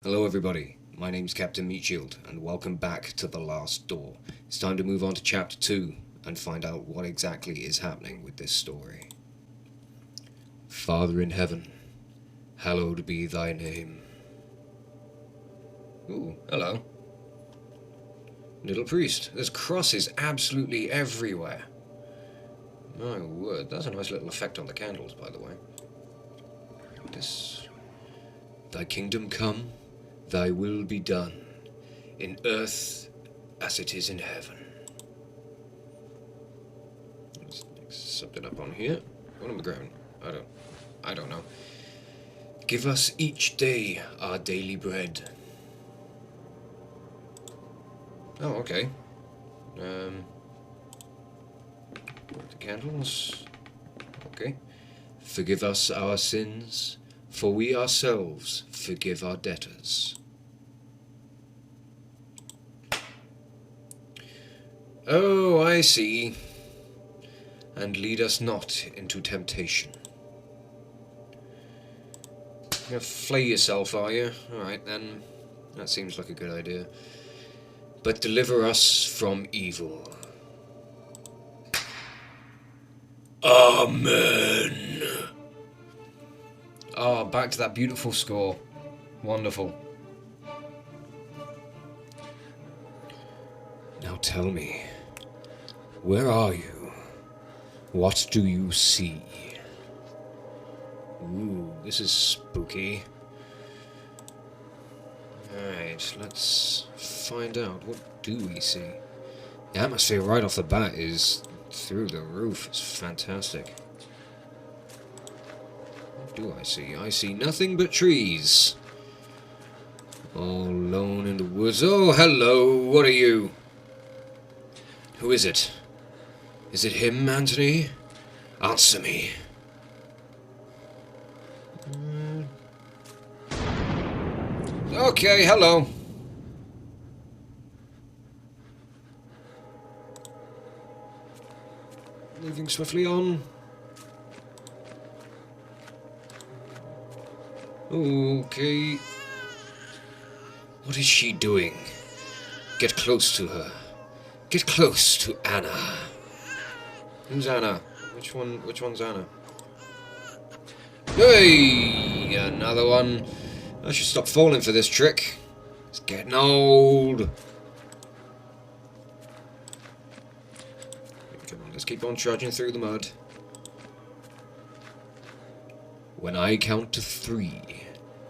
Hello everybody, my name's Captain Meatshield, and welcome back to The Last Door. It's time to move on to Chapter 2, and find out what exactly is happening with this story. Father in heaven, hallowed be thy name. Ooh, hello. Little priest, there's crosses absolutely everywhere. My word, that's a nice little effect on the candles, by the way. Thy kingdom come, thy will be done, in earth as it is in heaven. Let's mix something up on here. What am I grabbing? I don't know. Give us each day our daily bread. Oh, okay. The candles. Okay. Forgive us our sins, for we ourselves forgive our debtors. Oh, I see. And lead us not into temptation. You're gonna flay yourself, are you? Alright then. That seems like a good idea. But deliver us from evil. Amen. Oh, back to that beautiful score. Wonderful. Now tell me, where are you? What do you see? Ooh, this is spooky. Alright, let's find out. What do we see? The atmosphere right off the bat is through the roof. It's fantastic. What do I see? I see nothing but trees. All alone in the woods. Oh, hello. What are you? Who is it? Is it him, Anthony? Answer me. Okay, hello. Moving swiftly on. Okay. What is she doing? Get close to her. Get close to Anna. Who's Anna? Which one's Anna? Hey! Another one. I should stop falling for this trick. It's getting old. Come on, let's keep on trudging through the mud. When I count to 3,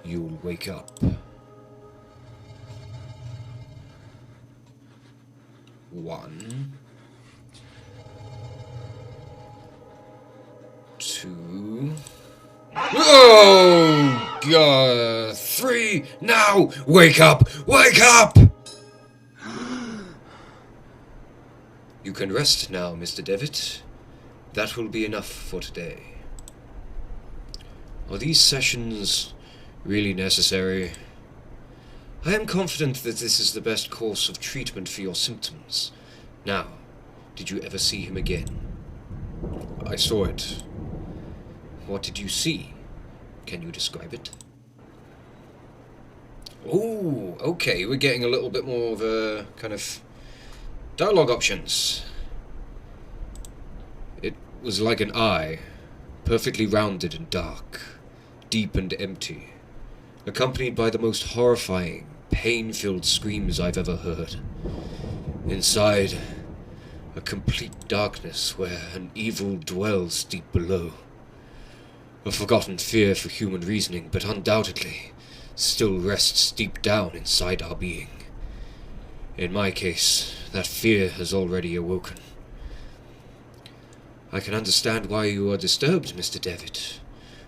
you'll wake up. 1, 2. Oh God! 3 now! Wake up! Wake up! You can rest now, Mr. DeVitt. That will be enough for today. Are these sessions really necessary? I am confident that this is the best course of treatment for your symptoms. Now, did you ever see him again? I saw it. What did you see? Can you describe it? Oh, okay, we're getting a little bit more of a kind of dialogue options. It was like an eye, perfectly rounded and dark, deep and empty, accompanied by the most horrifying, pain-filled screams I've ever heard. Inside, a complete darkness where an evil dwells deep below. A forgotten fear for human reasoning, but undoubtedly still rests deep down inside our being. In my case, that fear has already awoken. I can understand why you are disturbed, Mr. DeVitt.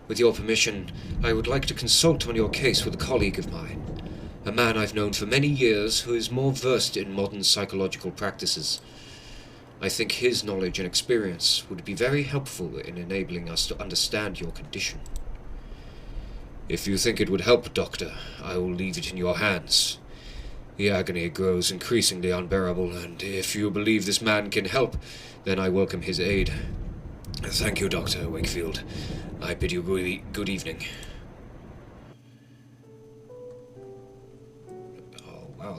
With your permission, I would like to consult on your case with a colleague of mine, a man I've known for many years who is more versed in modern psychological practices. I think his knowledge and experience would be very helpful in enabling us to understand your condition. If you think it would help, Doctor, I will leave it in your hands. The agony grows increasingly unbearable, and if you believe this man can help, then I welcome his aid. Thank you, Dr. Wakefield. I bid you good evening.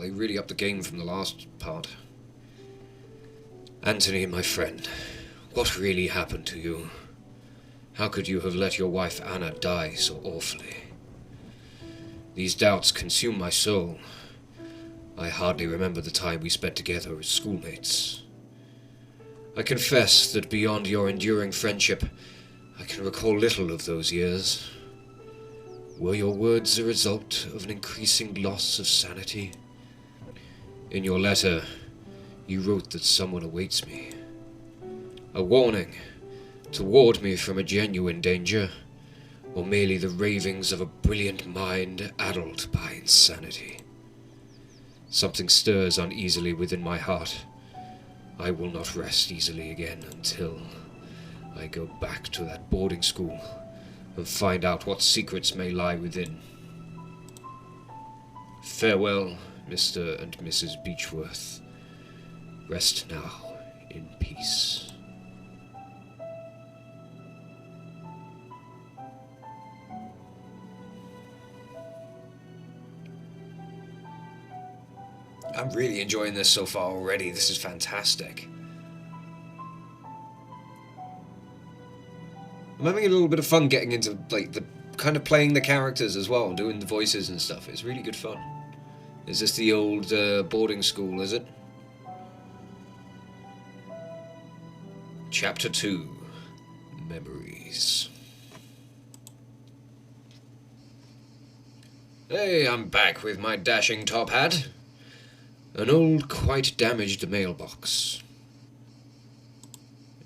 they really upped the game from the last part. Anthony, my friend, what really happened to you? How could you have let your wife Anna die so awfully? These doubts consume my soul. I hardly remember the time we spent together as schoolmates. I confess that beyond your enduring friendship, I can recall little of those years. Were your words a result of an increasing loss of sanity? In your letter, you wrote that someone awaits me. A warning to ward me from a genuine danger, or merely the ravings of a brilliant mind addled by insanity. Something stirs uneasily within my heart. I will not rest easily again until I go back to that boarding school and find out what secrets may lie within. Farewell, Mr. and Mrs. Beechworth. Rest now in peace. I'm really enjoying this so far already. This is fantastic. I'm having a little bit of fun getting into, like, the kind of playing the characters as well, doing the voices and stuff. It's really good fun. Is this the old boarding school, is it? Chapter 2. Memories. Hey, I'm back with my dashing top hat. An old, quite damaged mailbox.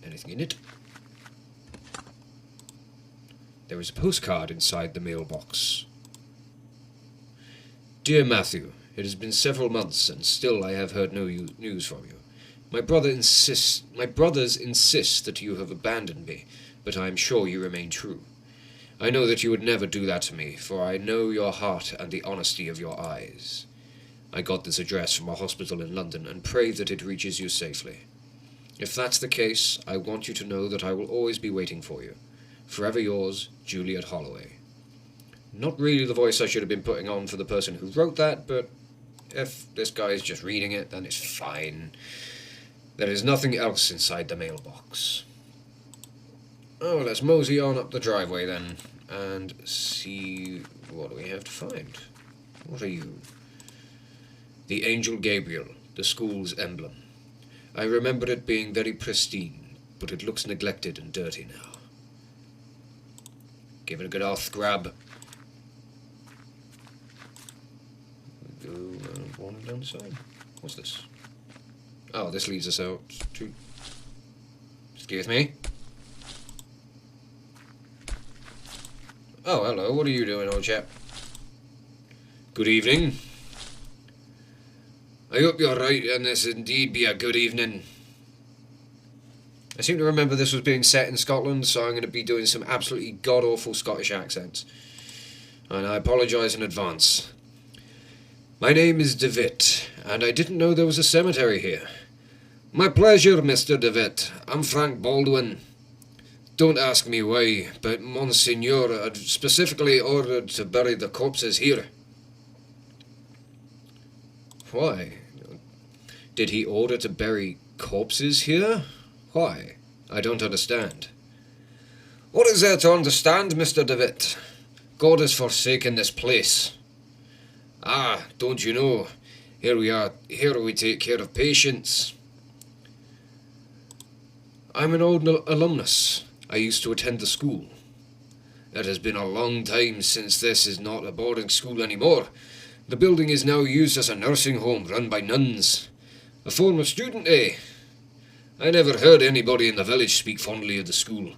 Anything in it? There is a postcard inside the mailbox. Dear Matthew, it has been several months, and still I have heard no news from you. My brothers insist that you have abandoned me, but I am sure you remain true. I know that you would never do that to me, for I know your heart and the honesty of your eyes. I got this address from a hospital in London, and pray that it reaches you safely. If that's the case, I want you to know that I will always be waiting for you. Forever yours, Juliet Holloway. Not really the voice I should have been putting on for the person who wrote that, but if this guy is just reading it, then it's fine. There is nothing else inside the mailbox. Oh, let's mosey on up the driveway then, and see what do we have to find. What are you? The Angel Gabriel, the school's emblem. I remember it being very pristine, but it looks neglected and dirty now. Give it a good off grab. Go one down the side. What's this? Oh, this leads us out to... Excuse me? Oh, hello, what are you doing, old chap? Good evening. I hope you're right, and this indeed be a good evening. I seem to remember this was being set in Scotland, so I'm going to be doing some absolutely god-awful Scottish accents. And I apologise in advance. My name is DeVitt, and I didn't know there was a cemetery here. My pleasure, Mr. DeVitt. I'm Frank Baldwin. Don't ask me why, but Monsignor had specifically ordered to bury the corpses here. Why? Did he order to bury corpses here? Why? I don't understand. What is there to understand, Mr. DeVitt? God has forsaken this place. Ah, don't you know? Here we take care of patients. I'm an old alumnus. I used to attend the school. It has been a long time since this is not a boarding school anymore. The building is now used as a nursing home run by nuns. A former student, eh? I never heard anybody in the village speak fondly of the school.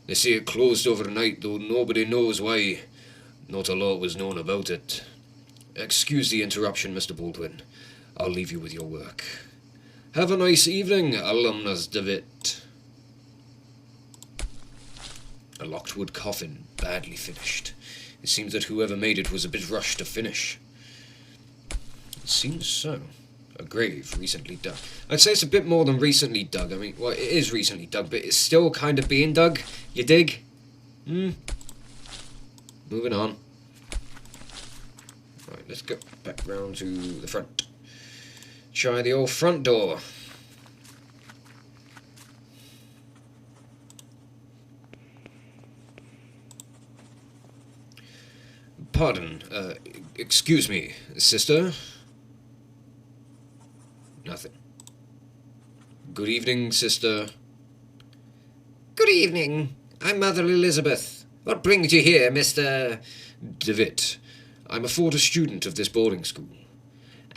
They say it closed overnight, though nobody knows why. Not a lot was known about it. Excuse the interruption, Mr. Baldwin. I'll leave you with your work. Have a nice evening, alumnus DeVitt. A locked wood coffin, badly finished. It seems that whoever made it was a bit rushed to finish. It seems so. A grave recently dug. I'd say it's a bit more than recently dug. I mean, well, it is recently dug, but it's still kind of being dug. You dig? Moving on. Right, let's go back round to the front. try the old front door. Pardon, excuse me, sister? Nothing. Good evening, sister. Good evening. I'm Mother Elizabeth. What brings you here, Mr. DeVitt. I'm a former student of this boarding school.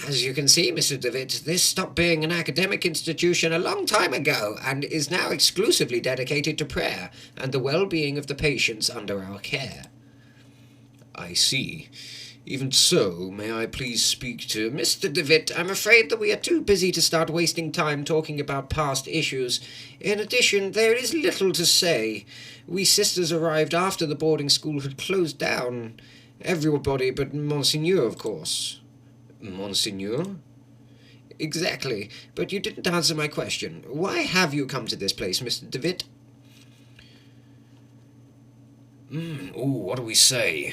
As you can see, Mr. DeVitt, this stopped being an academic institution a long time ago and is now exclusively dedicated to prayer and the well-being of the patients under our care. I see. Even so, may I please speak to Mr. DeVitt, I'm afraid that we are too busy to start wasting time talking about past issues. In addition, there is little to say. We sisters arrived after the boarding school had closed down. Everybody but Monseigneur, of course. Monseigneur? Exactly, but you didn't answer my question. Why have you come to this place, Mr. DeVitt? What do we say?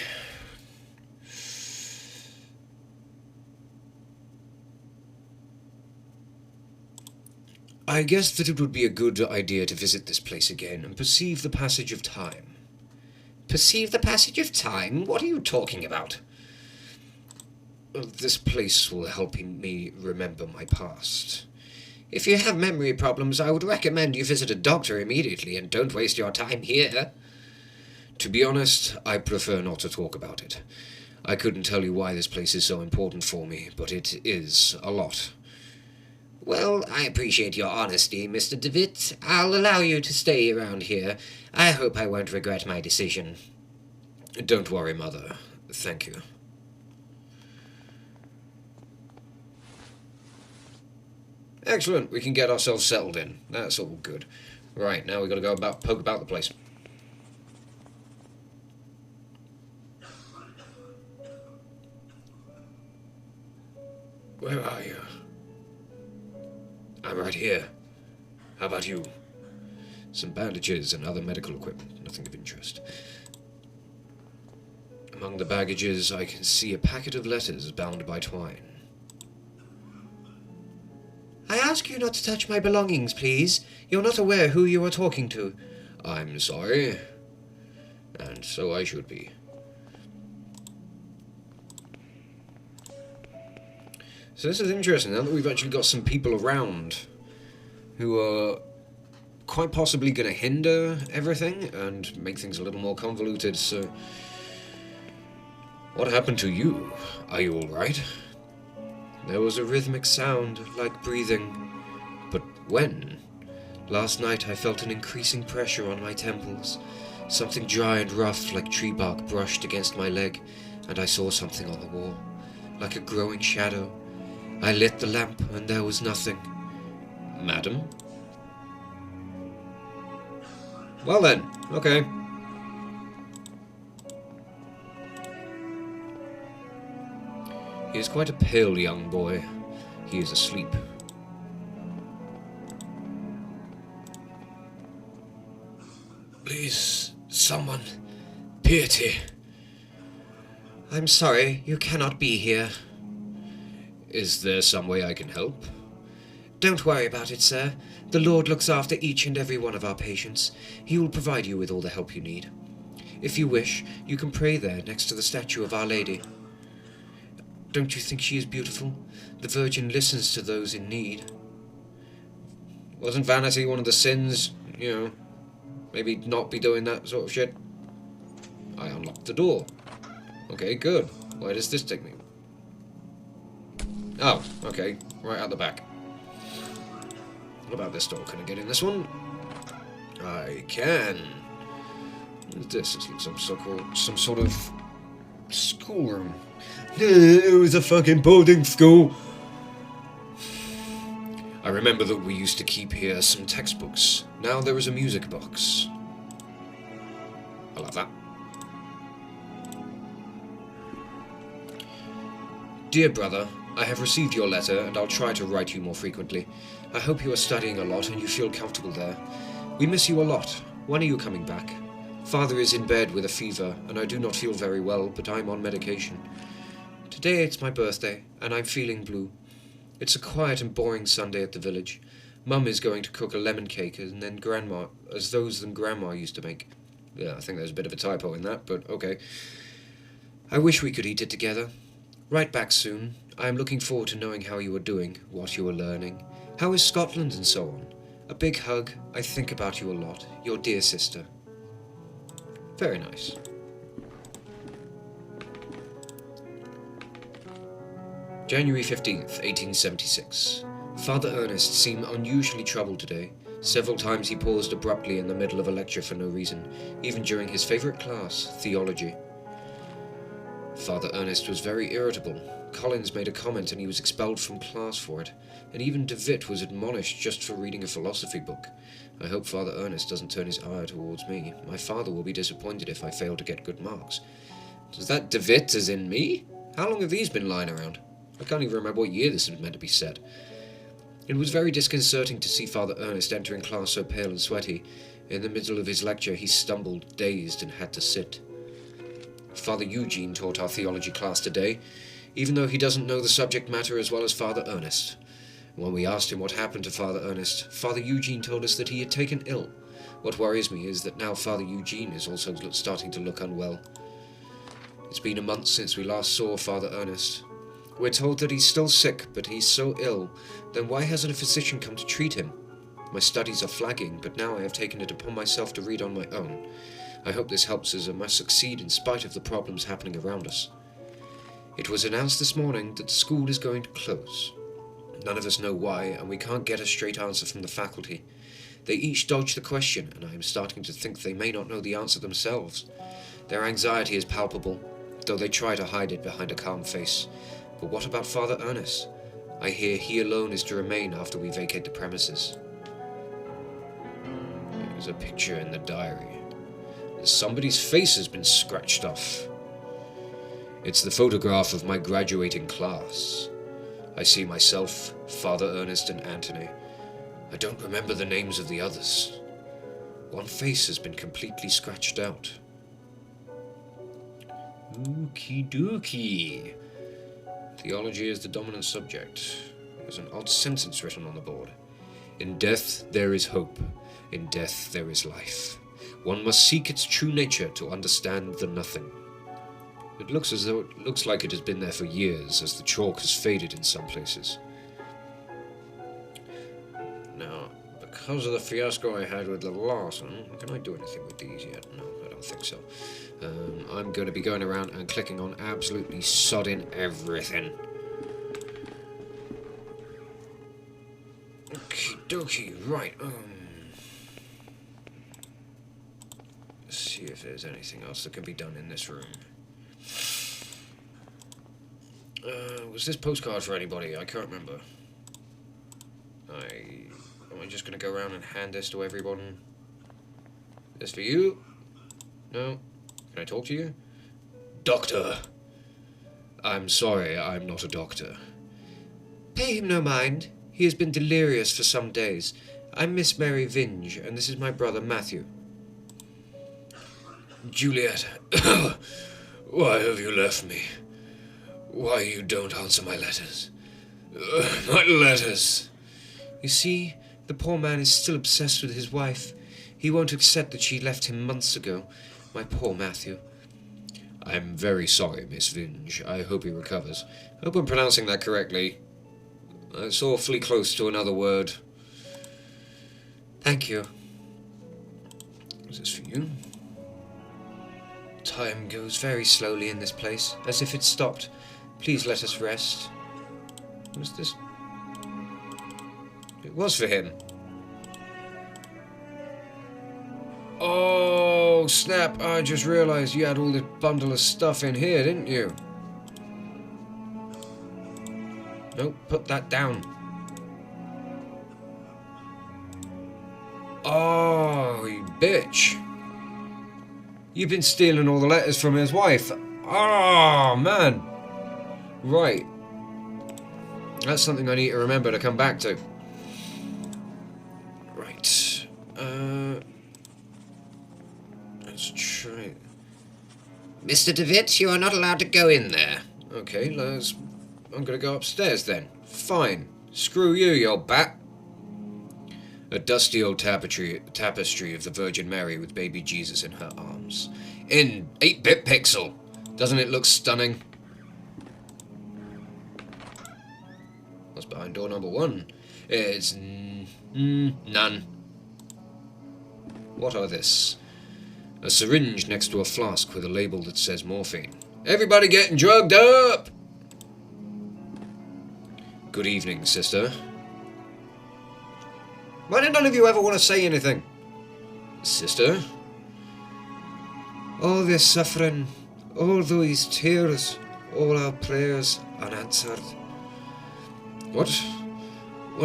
I guess that it would be a good idea to visit this place again and perceive the passage of time. Perceive the passage of time? What are you talking about? This place will help me remember my past. If you have memory problems, I would recommend you visit a doctor immediately and don't waste your time here. To be honest, I prefer not to talk about it. I couldn't tell you why this place is so important for me, but it is a lot. Well, I appreciate your honesty, Mr. DeVitt. I'll allow you to stay around here. I hope I won't regret my decision. Don't worry, Mother. Thank you. Excellent. We can get ourselves settled in. That's all good. Right, now we've got to go poke about the place. Where are you? I'm right here. How about you? Some bandages and other medical equipment. Nothing of interest. Among the baggages, I can see a packet of letters bound by twine. I ask you not to touch my belongings, please. You're not aware who you are talking to. I'm sorry. And so I should be. So this is interesting, now that we've actually got some people around who are quite possibly going to hinder everything and make things a little more convoluted, so... What happened to you? Are you alright? There was a rhythmic sound, like breathing. But when? Last night I felt an increasing pressure on my temples. Something dry and rough, like tree bark, brushed against my leg, and I saw something on the wall, like a growing shadow. I lit the lamp, and there was nothing. Madam? Well then, okay. He is quite a pale young boy. He is asleep. Please, someone, piety. I'm sorry, you cannot be here. Is there some way I can help? Don't worry about it, sir. The Lord looks after each and every one of our patients. He will provide you with all the help you need. If you wish, you can pray there next to the statue of Our Lady. Don't you think she is beautiful? The Virgin listens to those in need. Wasn't vanity one of the sins? You know, maybe not be doing that sort of shit? I unlocked the door. Okay, good. Where does this take me? Oh, okay. Right out the back. What about this door? Can I get in this one? I can. What is this? It's like some sort of schoolroom. It was a fucking boarding school. I remember that we used to keep here some textbooks. Now there is a music box. I love that. Dear brother, I have received your letter, and I'll try to write you more frequently. I hope you are studying a lot and you feel comfortable there. We miss you a lot. When are you coming back? Father is in bed with a fever, and I do not feel very well, but I'm on medication. Today it's my birthday, and I'm feeling blue. It's a quiet and boring Sunday at the village. Mum is going to cook a lemon cake and then Grandma used to make. Yeah, I think there's a bit of a typo in that, but okay. I wish we could eat it together. Write back soon. I am looking forward to knowing how you are doing, what you are learning. How is Scotland and so on? A big hug. I think about you a lot. Your dear sister. Very nice. January 15th, 1876. Father Ernest seemed unusually troubled today. Several times he paused abruptly in the middle of a lecture for no reason, even during his favourite class, theology. Father Ernest was very irritable. Collins made a comment and he was expelled from class for it, and even DeVitt was admonished just for reading a philosophy book. I hope Father Ernest doesn't turn his ire towards me. My father will be disappointed if I fail to get good marks. Does that DeVitt as in me? How long have these been lying around? I can't even remember what year this was meant to be said. It was very disconcerting to see Father Ernest entering class so pale and sweaty. In the middle of his lecture he stumbled, dazed, and had to sit. Father Eugene taught our theology class today, even though he doesn't know the subject matter as well as Father Ernest. When we asked him what happened to Father Ernest, Father Eugene told us that he had taken ill. What worries me is that now Father Eugene is also starting to look unwell. It's been a month since we last saw Father Ernest. We're told that he's still sick, but he's so ill, then why hasn't a physician come to treat him? My studies are flagging, but now I have taken it upon myself to read on my own. I hope this helps, as I must succeed in spite of the problems happening around us. It was announced this morning that the school is going to close. None of us know why, and we can't get a straight answer from the faculty. They each dodge the question, and I am starting to think they may not know the answer themselves. Their anxiety is palpable, though they try to hide it behind a calm face. But what about Father Ernest? I hear he alone is to remain after we vacate the premises. There's a picture in the diary. Somebody's face has been scratched off. It's the photograph of my graduating class. I see myself, Father Ernest, and Anthony. I don't remember the names of the others. One face has been completely scratched out. Okie dokie. Theology is the dominant subject. There's an odd sentence written on the board. In death there is hope. In death there is life. One must seek its true nature to understand the nothing. It looks like it has been there for years, as the chalk has faded in some places. Now, because of the fiasco I had with the last one, can I do anything with these yet? No, I don't think so. I'm going to be going around and clicking on absolutely sodding everything. Okie dokie, right, let's see if there's anything else that can be done in this room. Was this postcard for anybody? I can't remember. Am I just going to go around and hand this to everyone? This for you? No? Can I talk to you? Doctor! I'm sorry, I'm not a doctor. Pay him no mind. He has been delirious for some days. I'm Miss Mary Vinge, and this is my brother Matthew. Juliet, why have you left me? Why you don't answer my letters? My letters! You see, the poor man is still obsessed with his wife. He won't accept that she left him months ago. My poor Matthew. I'm very sorry, Miss Vinge. I hope he recovers. I hope I'm pronouncing that correctly. It's awfully close to another word. Thank you. Is this for you? Time goes very slowly in this place, as if it stopped. Please let us rest. What's this? It was for him. Oh, snap. I just realized you had all this bundle of stuff in here, didn't you? Nope, put that down. Oh, you bitch. You've been stealing all the letters from his wife. Oh, man. Right. That's something I need to remember to come back to. Right. Let's try. Mr. DeVitt, you are not allowed to go in there. Okay, I'm going to go upstairs then. Fine. Screw you, you old bat. A dusty old tapestry of the Virgin Mary with baby Jesus in her arms. In 8-bit pixel. Doesn't it look stunning? What's behind door number 1? It's none. What are this? A syringe next to a flask with a label that says morphine. Everybody getting drugged up! Good evening, sister. Why did none of you ever want to say anything? Sister? All this suffering, all those tears, all our prayers unanswered. What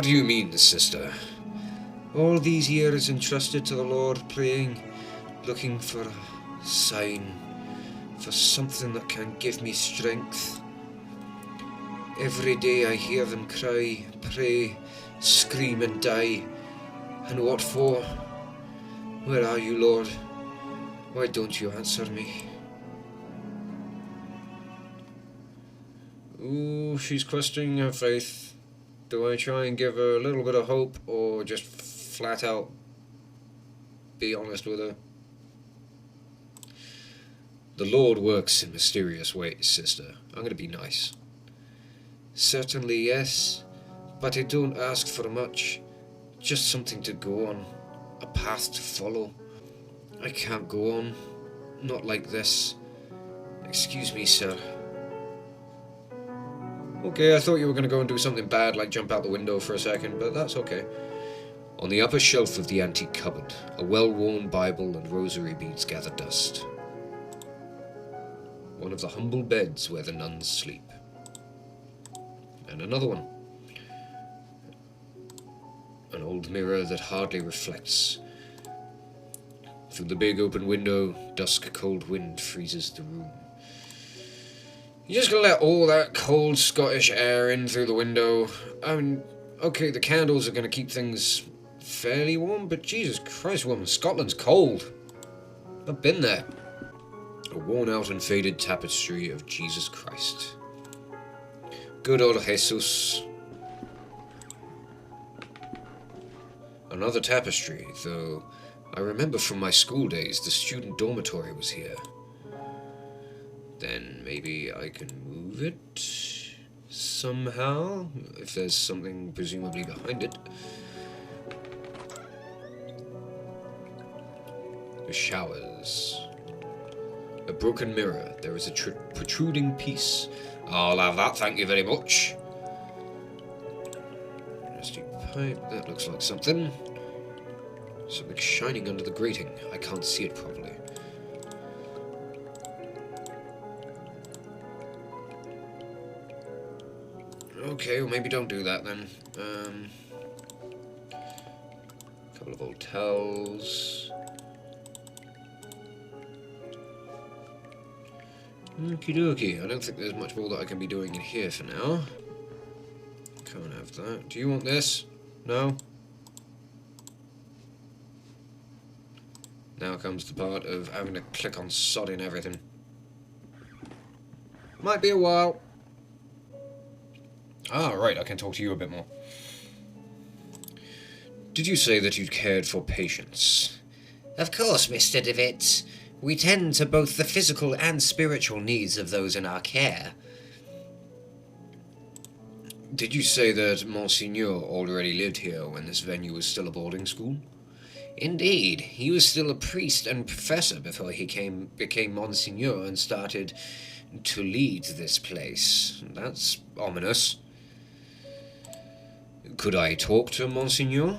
do you mean, sister? All these years entrusted to the Lord, praying, looking for a sign, for something that can give me strength. Every day I hear them cry, pray, scream and die. And what for? Where are you, Lord? Why don't you answer me? Ooh, she's questioning her faith. Do I try and give her a little bit of hope, or just flat out be honest with her? The Lord works in mysterious ways, sister. I'm going to be nice. Certainly, yes. But I don't ask for much. Just something to go on. A path to follow. I can't go on. Not like this. Excuse me, sir. Okay, I thought you were going to go and do something bad, like jump out the window for a second, but that's okay. On the upper shelf of the antique cupboard, a well-worn Bible and rosary beads gather dust. One of the humble beds where the nuns sleep. And another one. An old mirror that hardly reflects. Through the big open window, dusk cold wind freezes the room. You're just gonna let all that cold Scottish air in through the window? I mean, okay, the candles are gonna keep things fairly warm, but Jesus Christ, woman, Scotland's cold. I've been there. A worn-out and faded tapestry of Jesus Christ. Good old Jesus. Another tapestry, though I remember from my school days the student dormitory was here. Then maybe I can move it somehow, if there's something presumably behind it. The showers. A broken mirror. There is a protruding piece. I'll have that, thank you very much. Rusty pipe, that looks like something. Something shining under the grating. I can't see it properly. Okay, well maybe don't do that then. A couple of old towels. Okie dokie. I don't think there's much more that I can be doing in here for now. Can't have that. Do you want this? No? Now comes the part of having to click on sodding everything. Might be a while. Ah, right, I can talk to you a bit more. Did you say that you cared for patients? Of course, Mr. DeVitt. We tend to both the physical and spiritual needs of those in our care. Did you say that Monsignor already lived here when this venue was still a boarding school? Indeed. He was still a priest and professor before he became Monsignor and started to lead this place. That's ominous. Could I talk to Monsignor?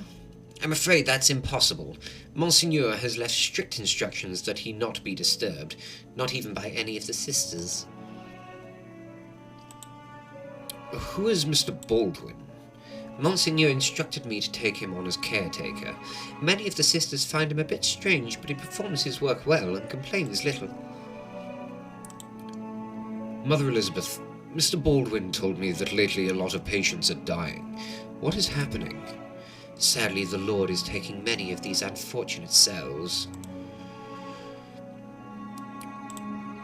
I'm afraid that's impossible. Monsignor has left strict instructions that he not be disturbed, not even by any of the sisters. Who is Mr. Baldwin? Monsignor instructed me to take him on as caretaker. Many of the sisters find him a bit strange, but he performs his work well and complains little. Mother Elizabeth, Mr. Baldwin told me that lately a lot of patients are dying. What is happening? Sadly, the Lord is taking many of these unfortunate souls.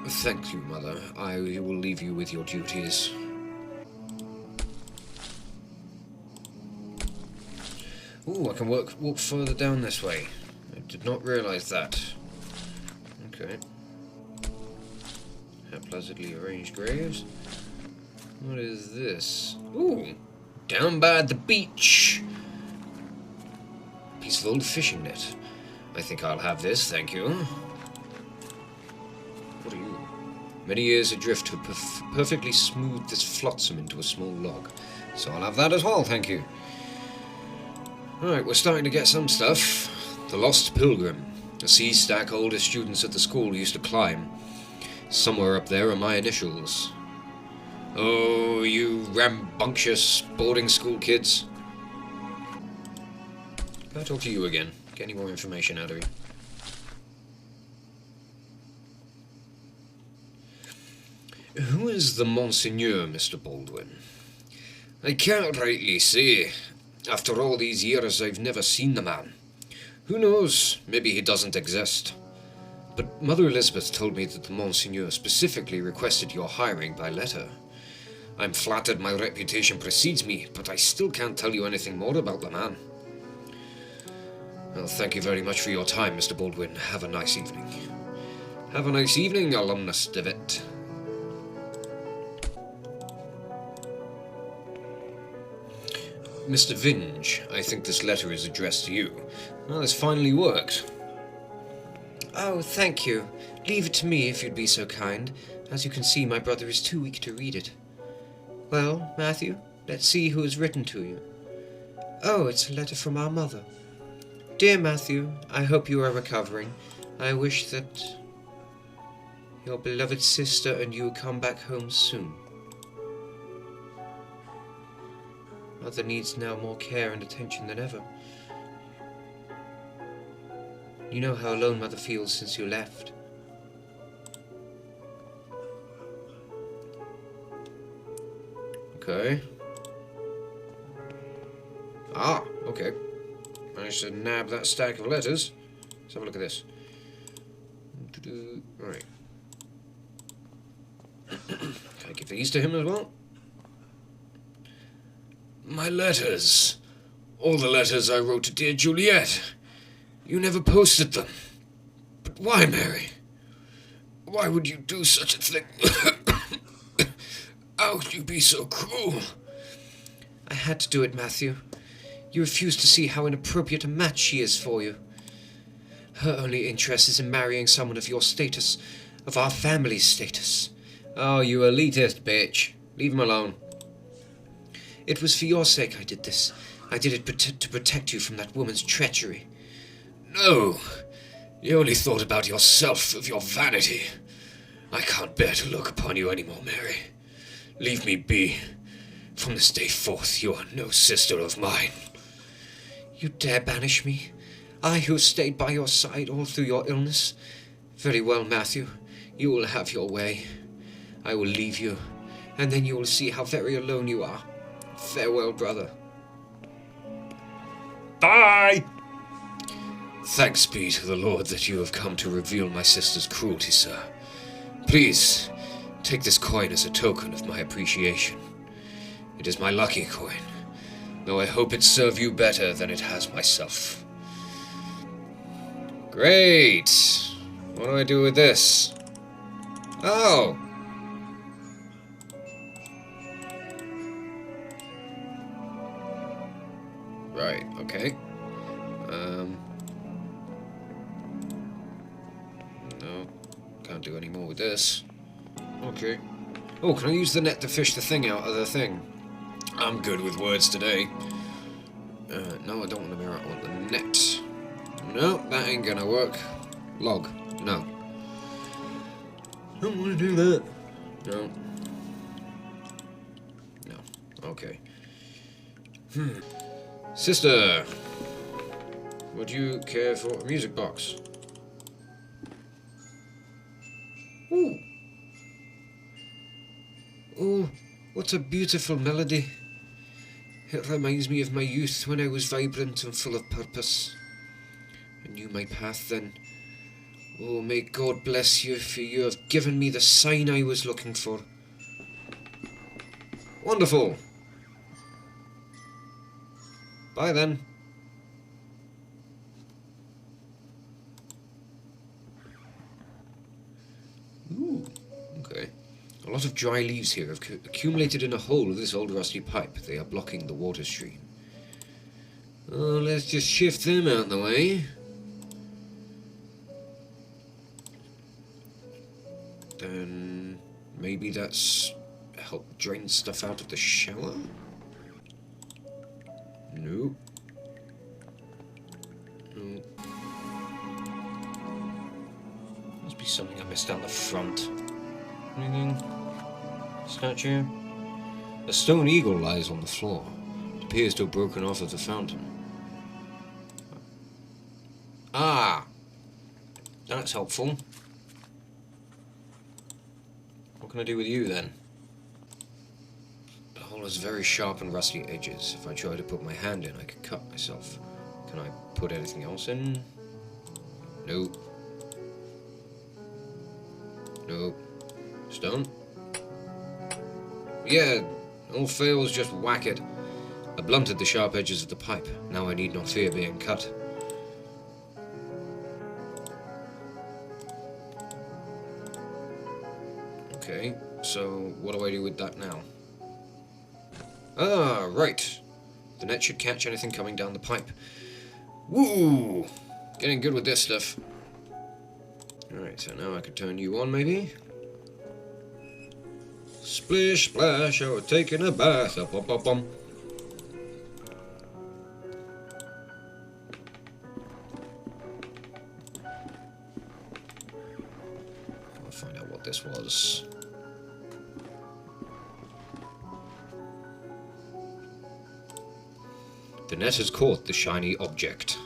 Thank you, Mother. I will leave you with your duties. Ooh, I can walk further down this way. I did not realise that. Okay. Haphazardly arranged graves. What is this? Ooh! Down by the beach! Piece of old fishing net. I think I'll have this, thank you. What are you? Many years adrift have perfectly smoothed this flotsam into a small log. So I'll have that as well, thank you. Alright, we're starting to get some stuff. The Lost Pilgrim. A sea stack older students at the school used to climb. Somewhere up there are my initials. Oh, you rambunctious boarding school kids. Can I talk to you again? Get any more information out of you? Who is the Monseigneur, Mr. Baldwin? I can't rightly say. After all these years, I've never seen the man. Who knows? Maybe he doesn't exist. But Mother Elizabeth told me that the Monseigneur specifically requested your hiring by letter. I'm flattered my reputation precedes me, but I still can't tell you anything more about the man. Well, thank you very much for your time, Mr. Baldwin. Have a nice evening. Have a nice evening, alumnus DeVitt. Mr. Vinge, I think this letter is addressed to you. Well, this finally worked. Oh, thank you. Leave it to me if you'd be so kind. As you can see, my brother is too weak to read it. Well, Matthew, let's see who has written to you. Oh, it's a letter from our mother. Dear Matthew, I hope you are recovering. I wish that your beloved sister and you come back home soon. Mother needs now more care and attention than ever. You know how alone Mother feels since you left. Okay. Ah, okay. Managed to nab that stack of letters. Let's have a look at this. Right. Can I give these to him as well? My letters. All the letters I wrote to dear Juliet. You never posted them. But why, Mary? Why would you do such a thing? How could you be so cruel? I had to do it, Matthew. You refuse to see how inappropriate a match she is for you. Her only interest is in marrying someone of your status, of our family's status. Oh, you elitist bitch. Leave him alone. It was for your sake I did this. I did it to protect you from that woman's treachery. No. You only thought about yourself, of your vanity. I can't bear to look upon you any more, Mary. Leave me be. From this day forth, you are no sister of mine. You dare banish me? I who stayed by your side all through your illness? Very well, Matthew. You will have your way. I will leave you, and then you will see how very alone you are. Farewell, brother. Bye! Thanks be to the Lord that you have come to reveal my sister's cruelty, sir. Please, take this coin as a token of my appreciation. It is my lucky coin, though I hope it serve you better than it has myself. Great! What do I do with this? Oh! Right, okay. No, can't do any more with this. Okay. Oh, can I use the net to fish the thing out of the thing? I'm good with words today. No, I don't want the mirror. I want the net. No, that ain't gonna work. Log. No. I don't want to do that. No. No. Okay. Sister, would you care for a music box? Ooh. Oh, what a beautiful melody. It reminds me of my youth when I was vibrant and full of purpose. I knew my path then. Oh, may God bless you, for you have given me the sign I was looking for. Wonderful. Bye then. lot of dry leaves here have accumulated in a hole of this old rusty pipe. They are blocking the water stream. Oh, let's just shift them out of the way. Then maybe that's help drain stuff out of the shower? Nope. Nope. Must be something I missed down the front. Anything? Statue? A stone eagle lies on the floor. It appears to have broken off of the fountain. Ah! That's helpful. What can I do with you, then? The hole has very sharp and rusty edges. If I try to put my hand in, I could cut myself. Can I put anything else in? Nope. Nope. Stone? Yeah, all fails, just whack it. I blunted the sharp edges of the pipe. Now I need not fear being cut. Okay, so what do I do with that now? Ah, right. The net should catch anything coming down the pipe. Woo! Getting good with this stuff. Alright, so now I could turn you on, maybe? Splish, splash, I was taking a bath. Up, up, up, I'll find out what this was. The net has caught the shiny object.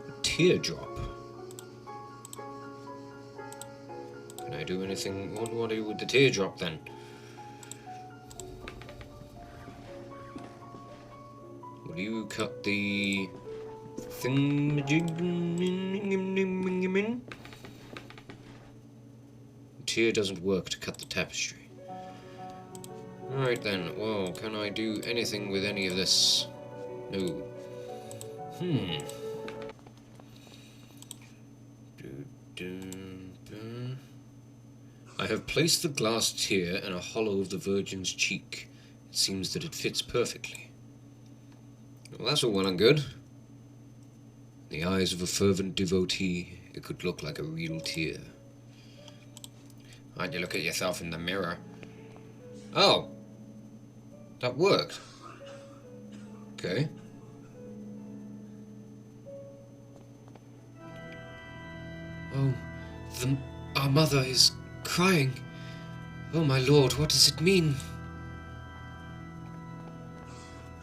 A teardrop. Can I do anything? What do I do with the teardrop then? Will you cut the thingamajig? The tear doesn't work to cut the tapestry. Alright then, well, can I do anything with any of this? No. I have placed the glass tear in a hollow of the Virgin's cheek. It seems that it fits perfectly. Well, that's all well and good. In the eyes of a fervent devotee, it could look like a real tear. Why'd you look at yourself in the mirror? Oh! That worked. Okay. Oh, our mother is crying. Oh, my lord, what does it mean?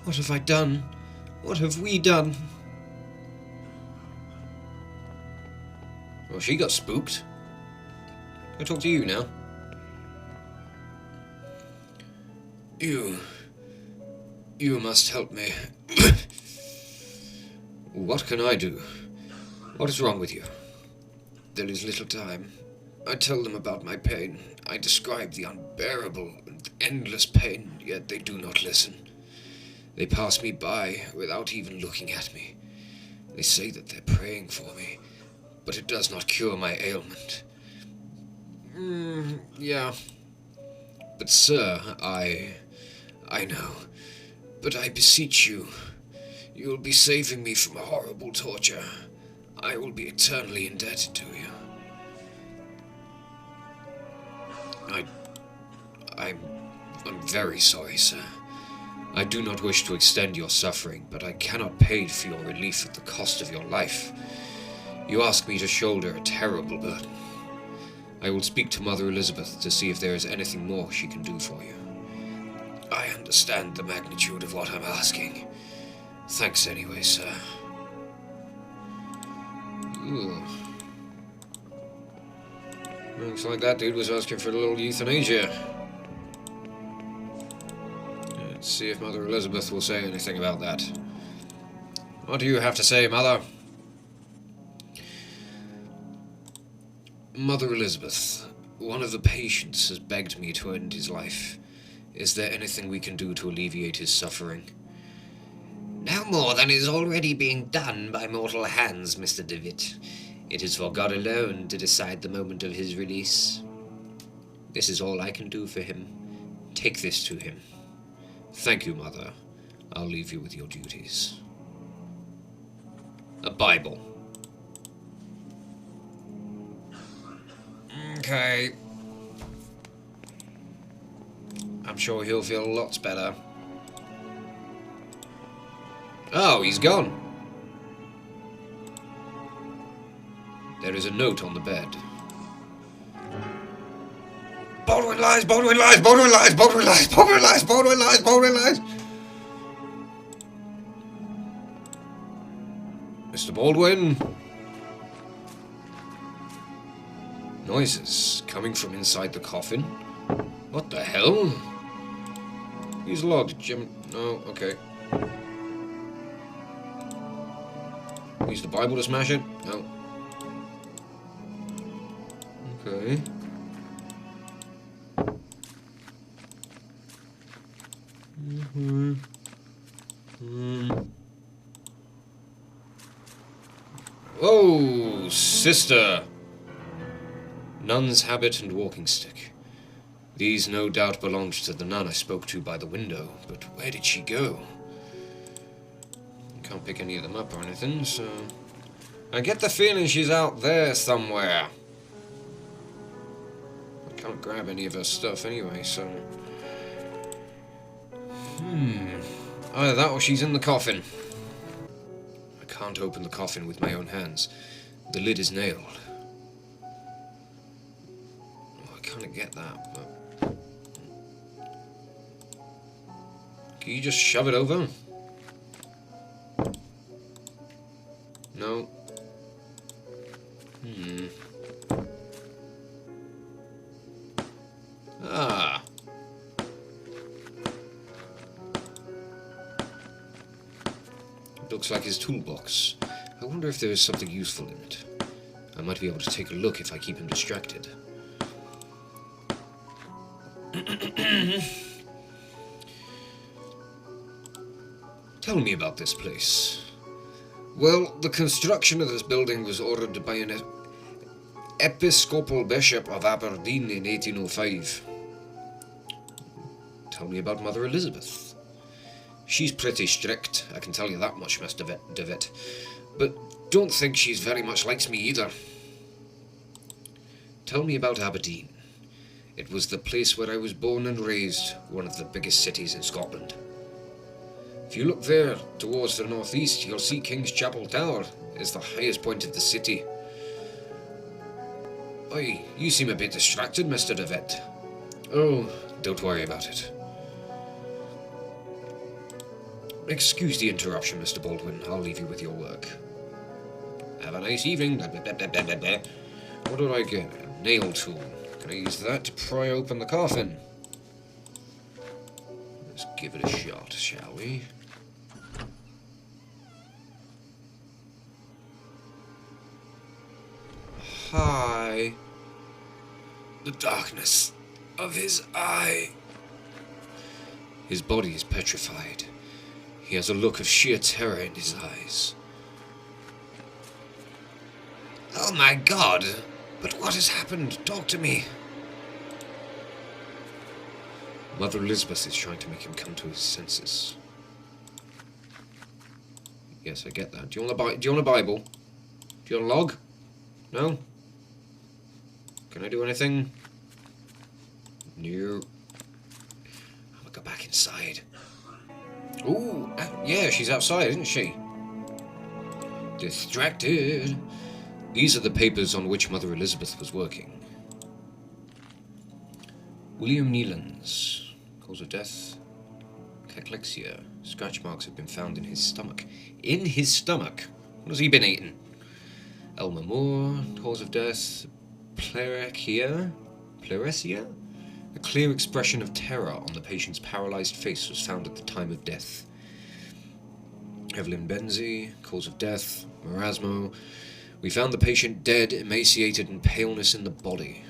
What have I done? What have we done? Well, she got spooked. Can I talk to you now? You must help me. What can I do? What is wrong with you? There is little time. I tell them about my pain. I describe the unbearable and endless pain, yet they do not listen. They pass me by without even looking at me. They say that they're praying for me, but it does not cure my ailment. Yeah. But sir, I know. But I beseech you, you will be saving me from a horrible torture. I will be eternally indebted to you. I'm very sorry, sir. I do not wish to extend your suffering, but I cannot pay for your relief at the cost of your life. You ask me to shoulder a terrible burden. I will speak to Mother Elizabeth to see if there is anything more she can do for you. I understand the magnitude of what I'm asking. Thanks anyway, sir. Ooh. Looks like that dude was asking for a little euthanasia. Let's see if Mother Elizabeth will say anything about that. What do you have to say, Mother? Mother Elizabeth, one of the patients has begged me to end his life. Is there anything we can do to alleviate his suffering? No more than is already being done by mortal hands, Mr. DeVitt. It is for God alone to decide the moment of his release. This is all I can do for him. Take this to him. Thank you, Mother. I'll leave you with your duties. A Bible. Okay. I'm sure he'll feel lots better. Oh, he's gone. There is a note on the bed. Baldwin lies, Baldwin lies, Baldwin lies, Baldwin lies, Baldwin lies, Baldwin lies, Baldwin lies. Mr. Baldwin. Noises coming from inside the coffin. What the hell? He's logged, Jim. No, okay. Use the Bible to smash it? No. Okay. Oh, sister. Nun's habit and walking stick. These no doubt belonged to the nun I spoke to by the window, but where did she go? Can't pick any of them up or anything, so... I get the feeling she's out there somewhere. I can't grab any of her stuff anyway, so... Either that or she's in the coffin. I can't open the coffin with my own hands. The lid is nailed. Oh, I can't get that, but... Can you just shove it over? No. Ah. It looks like his toolbox. I wonder if there is something useful in it. I might be able to take a look if I keep him distracted. Tell me about this place. Well, the construction of this building was ordered by an Episcopal Bishop of Aberdeen in 1805. Tell me about Mother Elizabeth. She's pretty strict, I can tell you that much, Mr. DeVitt. But don't think she's very much likes me either. Tell me about Aberdeen. It was the place where I was born and raised, one of the biggest cities in Scotland. If you look there, towards the northeast, you'll see King's Chapel Tower. It's the highest point of the city. Oi, you seem a bit distracted, Mr. DeVitt. Oh, don't worry about it. Excuse the interruption, Mr. Baldwin. I'll leave you with your work. Have a nice evening. What did I get? A nail tool. Can I use that to pry open the coffin? Let's give it a shot, shall we? Hi. The darkness of his eye. His body is petrified. He has a look of sheer terror in his eyes. Oh my God! But what has happened? Talk to me. Mother Elizabeth is trying to make him come to his senses. Yes, I get that. Do you want a Bible? Do you want a log? No? Can I do anything? No. I'm gonna go back inside. Ooh, yeah, she's outside, isn't she? Distracted. These are the papers on which Mother Elizabeth was working. William Nealon's cause of death, cachexia. Scratch marks have been found in his stomach. In his stomach? What has he been eating? Elmer Moore, cause of death, pleuresia? A clear expression of terror on the patient's paralyzed face was found at the time of death. Evelyn Benzie, cause of death, marasmo. We found the patient dead, emaciated, and paleness in the body.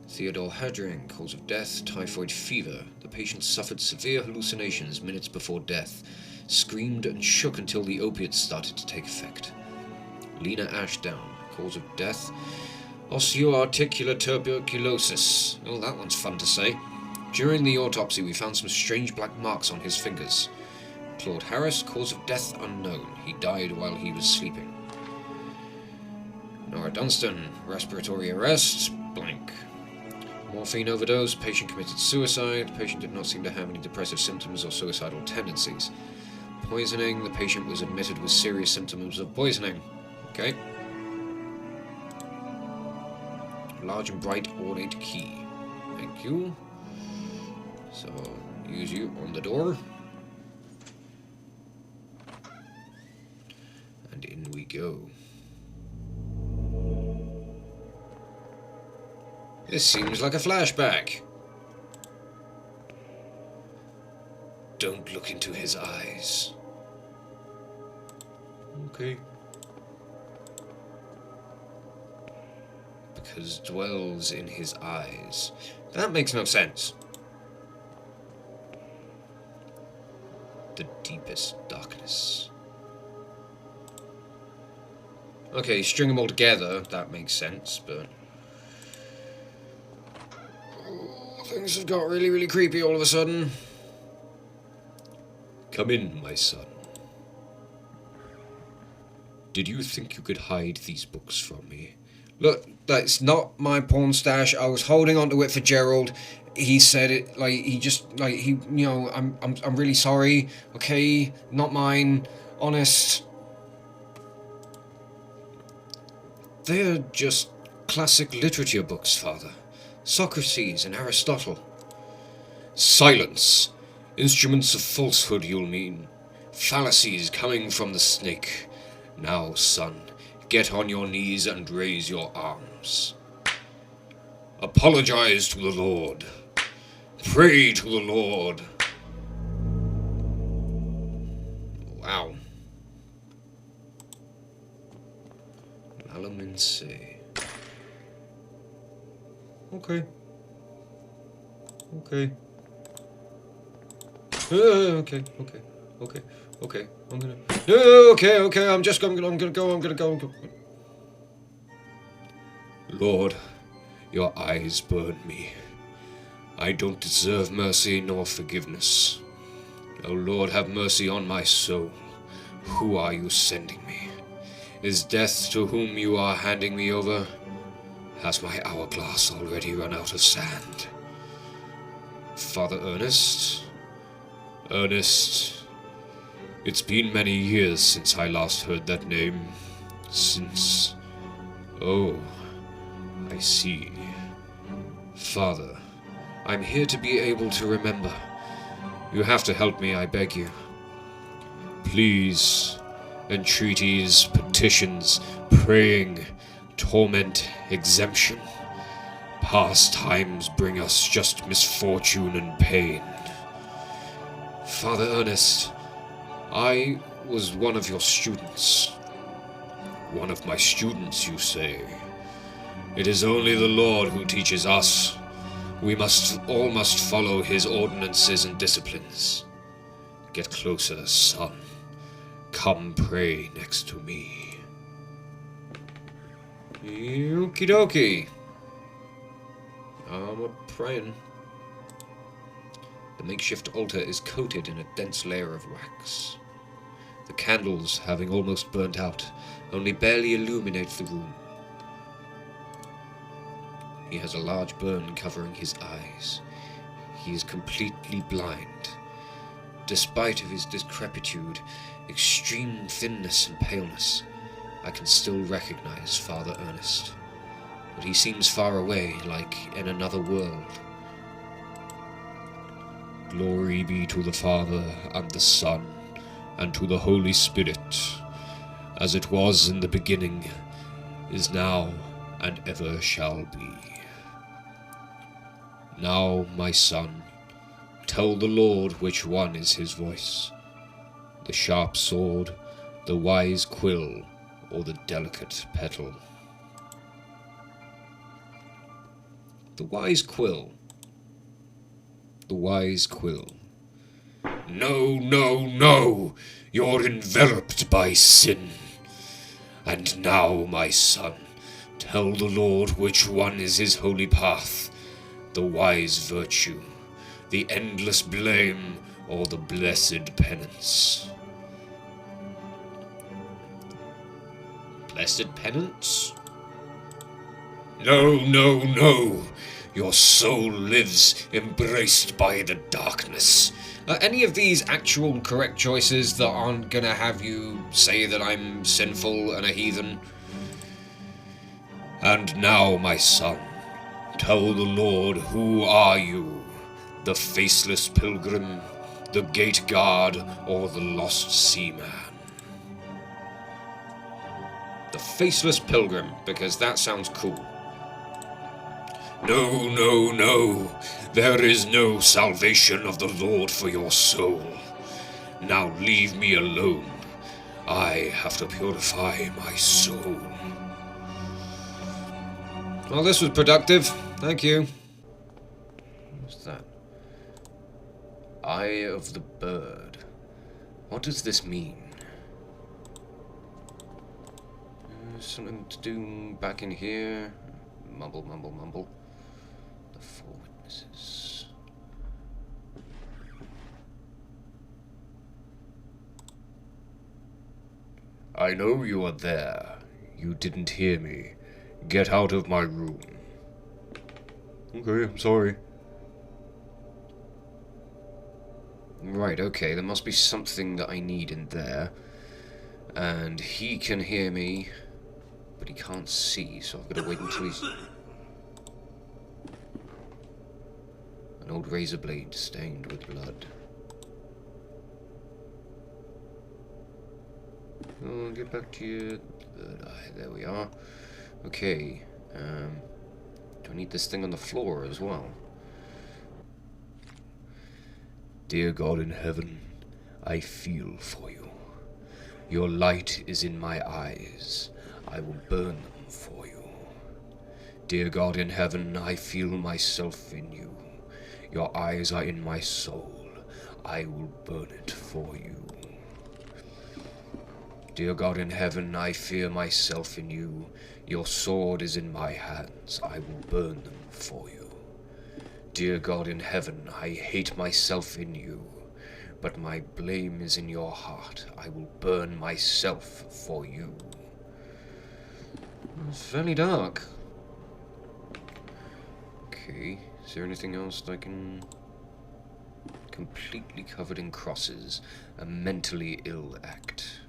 Theodore Hadring, cause of death, typhoid fever. The patient suffered severe hallucinations minutes before death, screamed and shook until the opiates started to take effect. Lena Ashdown. Cause of death, osteoarticular tuberculosis. Oh, that one's fun to say. During the autopsy, we found some strange black marks on his fingers. Claude Harris. Cause of death unknown. He died while he was sleeping. Nora Dunstan. Respiratory arrest. Blank. Morphine overdose. Patient committed suicide. Patient did not seem to have any depressive symptoms or suicidal tendencies. Poisoning. The patient was admitted with serious symptoms of poisoning. Okay. Large and bright ornate key. Thank you. So, use you on the door. And in we go. This seems like a flashback. Don't look into his eyes. Okay. Because dwells in his eyes. That makes no sense. The deepest darkness. Okay, string them all together, that makes sense, but... oh, things have got really, really creepy all of a sudden. Come in, my son. Did you think you could hide these books from me? Look, that's not my porn stash. I was holding onto it for Gerald. He said it, like, he just, like, he, you know, I'm really sorry, okay? Not mine, honest. They're just classic literature books, Father. Socrates and Aristotle. Silence! Instruments of falsehood, you'll mean. Fallacies coming from the snake. Now, son, get on your knees and raise your arms. Apologize to the Lord. Pray to the Lord. Wow. Alaminse. Okay. Okay. Okay. I'm gonna. Okay. I'm gonna go. Lord, your eyes burn me. I don't deserve mercy nor forgiveness. O Lord, have mercy on my soul. Who are you sending me? Is death to whom you are handing me over? Has my hourglass already run out of sand? Father Ernest? Ernest, it's been many years since I last heard that name. Since... oh, I see. Father, I'm here to be able to remember. You have to help me, I beg you. Please, entreaties, petitions, praying, torment, exemption. Past times bring us just misfortune and pain. Father Ernest, I was one of your students. One of my students, you say? It is only the Lord who teaches us. We all must follow his ordinances and disciplines. Get closer, son. Come pray next to me. Okie dokie. I'm a-praying. The makeshift altar is coated in a dense layer of wax. The candles, having almost burnt out, only barely illuminate the room. He has a large burn covering his eyes. He is completely blind. Despite of his decrepitude, extreme thinness and paleness, I can still recognize Father Ernest. But he seems far away, like in another world. Glory be to the Father, and the Son, and to the Holy Spirit, as it was in the beginning, is now, and ever shall be. Now, my son, tell the Lord which one is his voice, the sharp sword, the wise quill, or the delicate petal. The wise quill. The wise quill. No, no, no! You're enveloped by sin. And now, my son, tell the Lord which one is his holy path, the wise virtue, the endless blame, or the blessed penance. Blessed penance? No, no, no! Your soul lives embraced by the darkness. Any of these actual correct choices that aren't gonna have you say that I'm sinful and a heathen? And now, my son, tell the Lord, who are you? The faceless pilgrim, the gate guard, or the lost seaman? The faceless pilgrim, because that sounds cool. No, no, no. There is no salvation of the Lord for your soul. Now leave me alone. I have to purify my soul. Well, this was productive. Thank you. What's that? Eye of the bird. What does this mean? Something to do back in here. Mumble, mumble, mumble. The 4 witnesses. I know you are there. You didn't hear me. Get out of my room. Okay, I'm sorry. Right, okay, there must be something that I need in there. And he can hear me, but he can't see, so I've got to wait until he's... An old razor blade stained with blood. Oh, get back to your third eye. There we are. Okay. Do I need this thing on the floor as well? Dear God in heaven, I feel for you. Your light is in my eyes. I will burn them for you. Dear God in heaven, I feel myself in you. Your eyes are in my soul. I will burn it for you. Dear God in heaven, I fear myself in you. Your sword is in my hands. I will burn them for you. Dear God in heaven, I hate myself in you, but my blame is in your heart. I will burn myself for you. It's fairly dark. Okay, is there anything else that I can... Completely covered in crosses. A mentally ill act.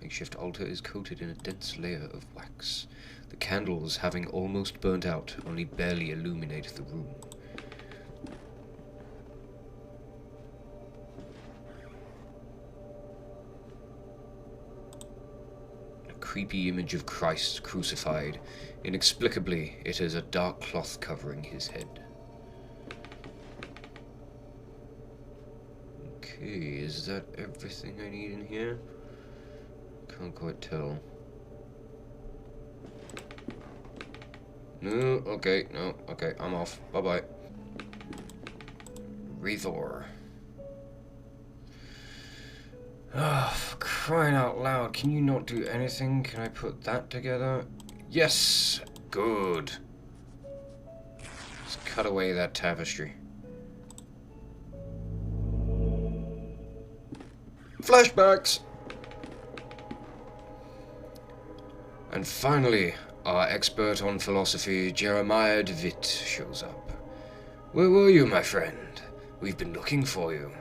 Makeshift altar is coated in a dense layer of wax. The candles, having almost burnt out, only barely illuminate the room. A creepy image of Christ crucified. Inexplicably, it is a dark cloth covering his head. Okay, is that everything I need in here? Can't quite tell. No, okay, I'm off. Bye-bye. Rethor. Ah, for crying out loud, can you not do anything? Can I put that together? Yes! Good. Let's cut away that tapestry. Flashbacks! And finally, our expert on philosophy, Jeremiah DeVitt, shows up. Where were you, my friend? We've been looking for you.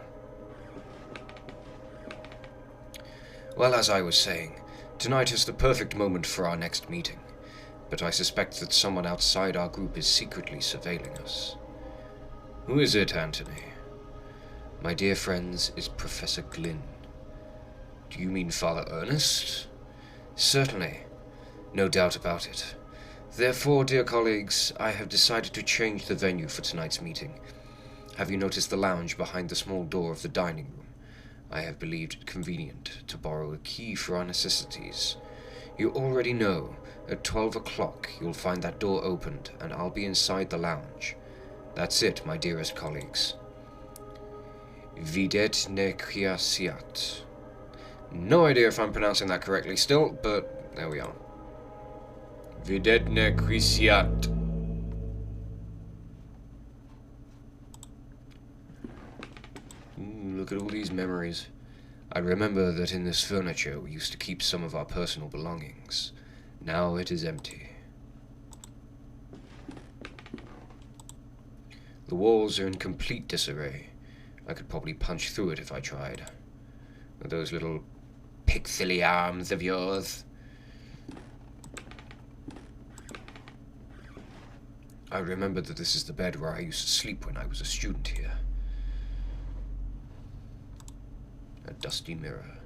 Well, as I was saying, tonight is the perfect moment for our next meeting, but I suspect that someone outside our group is secretly surveilling us. Who is it, Anthony? My dear friends, is Professor Glynn. Do you mean Father Ernest? Certainly. No doubt about it. Therefore, dear colleagues, I have decided to change the venue for tonight's meeting. Have you noticed the lounge behind the small door of the dining room? I have believed it convenient to borrow a key for our necessities. You already know, at 12 o'clock you'll find that door opened, and I'll be inside the lounge. That's it, my dearest colleagues. Videt ne quiescat. No idea if I'm pronouncing that correctly still, but there we are. Videdne Quisiat. Look at all these memories. I remember that in this furniture we used to keep some of our personal belongings. Now it is empty. The walls are in complete disarray. I could probably punch through it if I tried. With those little pixely arms of yours. I remember that this is the bed where I used to sleep when I was a student here. A dusty mirror.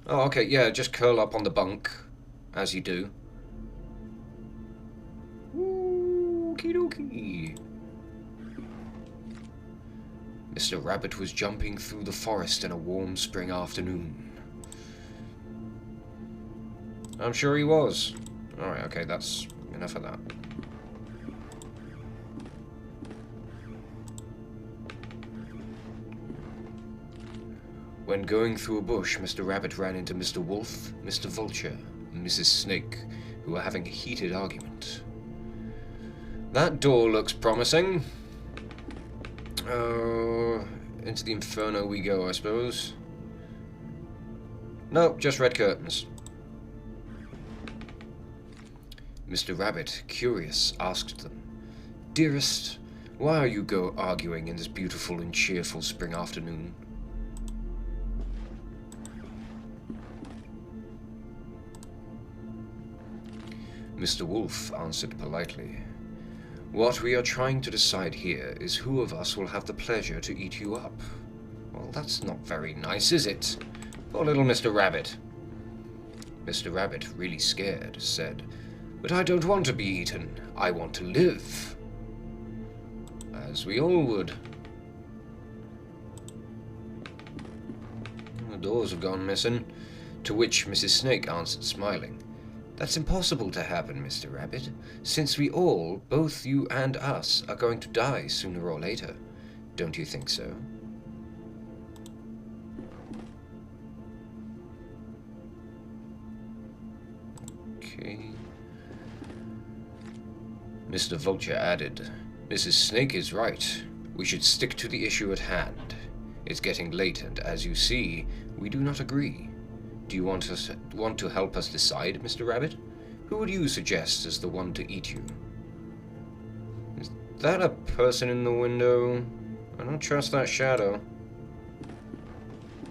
Oh, okay, yeah, just curl up on the bunk, as you do. Okie dokie. Mr. Rabbit was jumping through the forest in a warm spring afternoon. I'm sure he was. Alright, okay, that's enough of that. When going through a bush, Mr. Rabbit ran into Mr. Wolf, Mr. Vulture, and Mrs. Snake, who were having a heated argument. That door looks promising. Into the inferno we go, I suppose. Nope, just red curtains. Mr. Rabbit, curious, asked them, "Dearest, why are you arguing in this beautiful and cheerful spring afternoon?" Mr. Wolf answered politely, "What we are trying to decide here is who of us will have the pleasure to eat you up." Well, that's not very nice, is it? Poor little Mr. Rabbit. Mr. Rabbit, really scared, said, "But I don't want to be eaten. I want to live." As we all would. The doors have gone missing. To which Mrs. Snake answered, smiling, "That's impossible to happen, Mr. Rabbit, since we all, both you and us, are going to die sooner or later. Don't you think so?" Okay. Mr. Vulture added, "Mrs. Snake is right. We should stick to the issue at hand. It's getting late, and as you see, we do not agree. Do you want to help us decide, Mr. Rabbit? Who would you suggest as the one to eat you?" Is that a person in the window? I don't trust that shadow.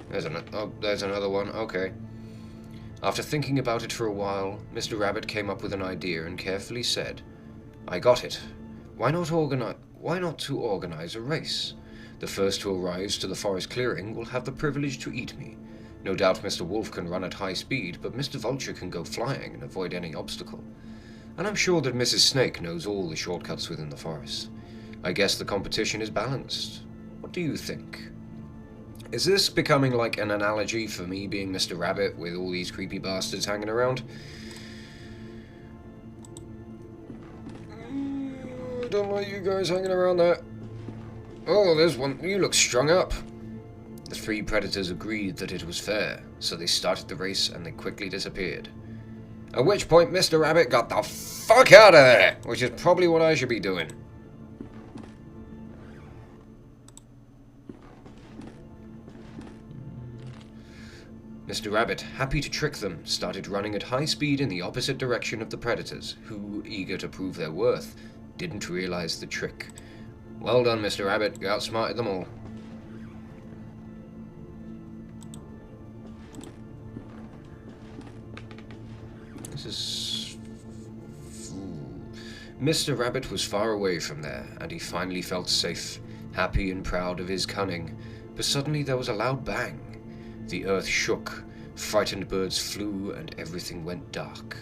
There's another one. Okay. After thinking about it for a while, Mr. Rabbit came up with an idea and carefully said, "I got it. Why not to organize a race? The first who arrives to the forest clearing will have the privilege to eat me. No doubt Mr. Wolf can run at high speed, but Mr. Vulture can go flying and avoid any obstacle. And I'm sure that Mrs. Snake knows all the shortcuts within the forest. I guess the competition is balanced. What do you think?" Is this becoming like an analogy for me being Mr. Rabbit with all these creepy bastards hanging around? I don't like you guys hanging around there. Oh, there's one. You look strung up. The three predators agreed that it was fair, so they started the race and they quickly disappeared. At which point Mr. Rabbit got the fuck out of there, which is probably what I should be doing. Mr. Rabbit, happy to trick them, started running at high speed in the opposite direction of the predators, who, eager to prove their worth, didn't realize the trick. Well done, Mr. Rabbit, you outsmarted them all. Mr. Rabbit was far away from there, and he finally felt safe, happy and proud of his cunning. But suddenly there was a loud bang. The earth shook, frightened birds flew, and everything went dark.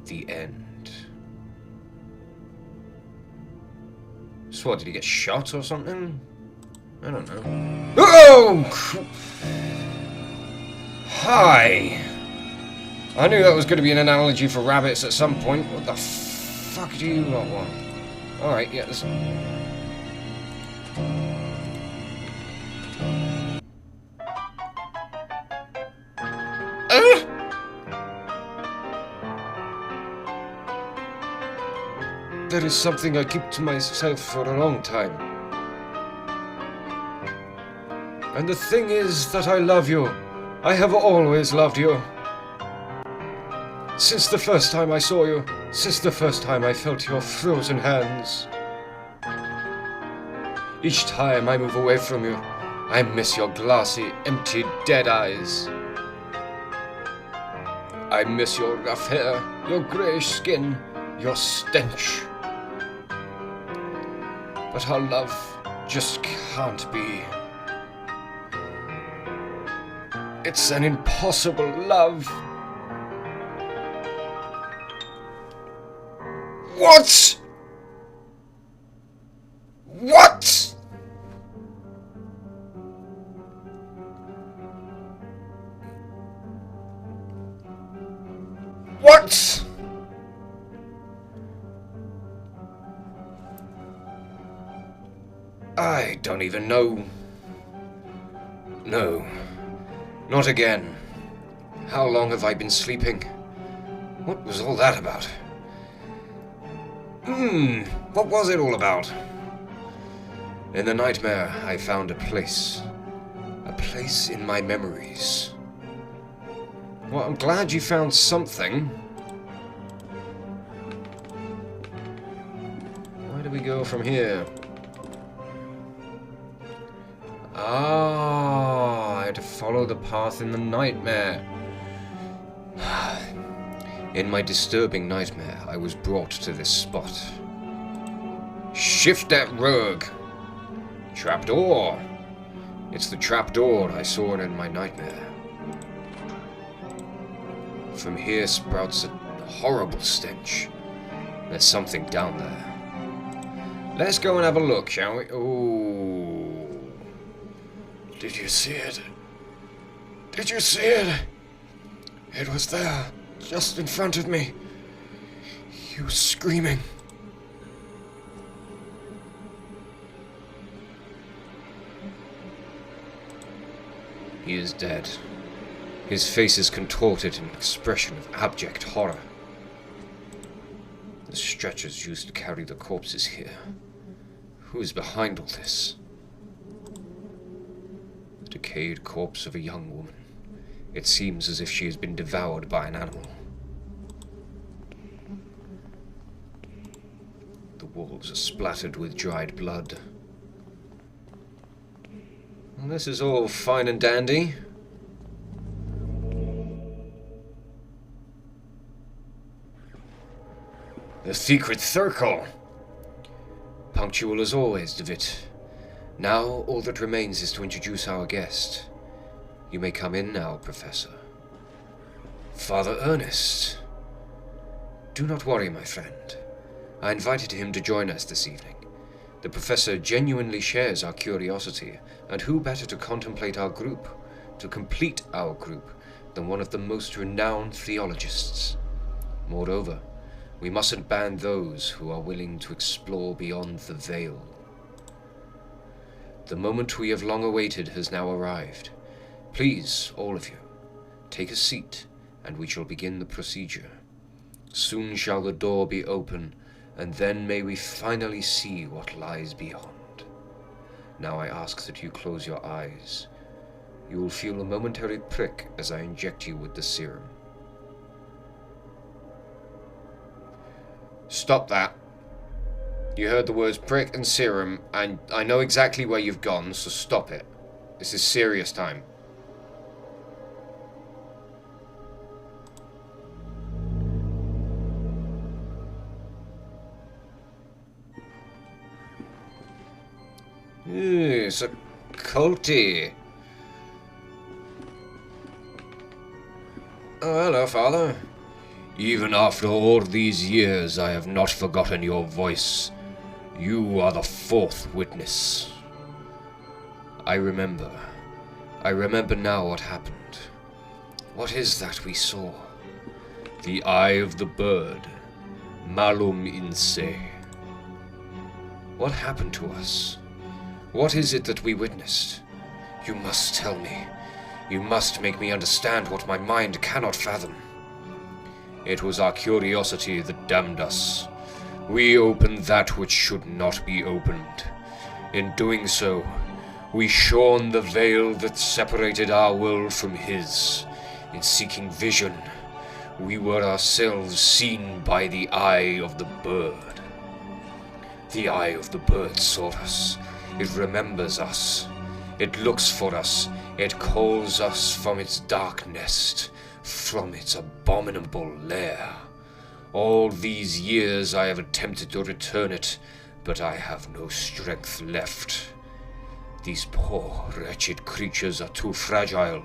The end. So what, did he get shot or something? I don't know. Oh! Hi! I knew that was going to be an analogy for rabbits at some point. What the fuck do you not want? Alright, yeah, this... there is something I keep to myself for a long time. And the thing is that I love you. I have always loved you. Since the first time I saw you, since the first time I felt your frozen hands. Each time I move away from you, I miss your glassy, empty, dead eyes. I miss your rough hair, your greyish skin, your stench. But our love just can't be. It's an impossible love. What? What? What? I don't even know. No, not again. How long have I been sleeping? What was all that about? What was it all about? In the nightmare, I found a place. A place in my memories. Well, I'm glad you found something. Where do we go from here? Ah, I had to follow the path in the nightmare. In my disturbing nightmare, I was brought to this spot. Shift that rug! Trapdoor! It's the trapdoor I saw in my nightmare. From here sprouts a horrible stench. There's something down there. Let's go and have a look, shall we? Ooh. Did you see it? Did you see it? It was there. Just in front of me. He was screaming. He is dead. His face is contorted in an expression of abject horror. The stretchers used to carry the corpses here. Who is behind all this? The decayed corpse of a young woman. It seems as if she has been devoured by an animal. The walls are splattered with dried blood. Well, this is all fine and dandy. The secret circle! Punctual as always, DeVitt. Now all that remains is to introduce our guest. You may come in now, Professor. Father Ernest. Do not worry, my friend. I invited him to join us this evening. The Professor genuinely shares our curiosity, and who better to contemplate our group, to complete our group, than one of the most renowned theologists? Moreover, we mustn't ban those who are willing to explore beyond the veil. The moment we have long awaited has now arrived. Please, all of you, take a seat, and we shall begin the procedure. Soon shall the door be open, and then may we finally see what lies beyond. Now I ask that you close your eyes. You will feel a momentary prick as I inject you with the serum. Stop that. You heard the words prick and serum, and I know exactly where you've gone, so stop it. This is serious time. Ooh, it's a culty. Oh, hello, Father. Even after all these years, I have not forgotten your voice. You are the fourth witness. I remember. I remember now what happened. What is that we saw? The eye of the bird. Malum in se. What happened to us? What is it that we witnessed? You must tell me. You must make me understand what my mind cannot fathom. It was our curiosity that damned us. We opened that which should not be opened. In doing so, we shorn the veil that separated our world from his. In seeking vision, we were ourselves seen by the eye of the bird. The eye of the bird saw us. It remembers us. It looks for us. It calls us from its dark nest, from its abominable lair. All these years I have attempted to return it, but I have no strength left. These poor, wretched creatures are too fragile.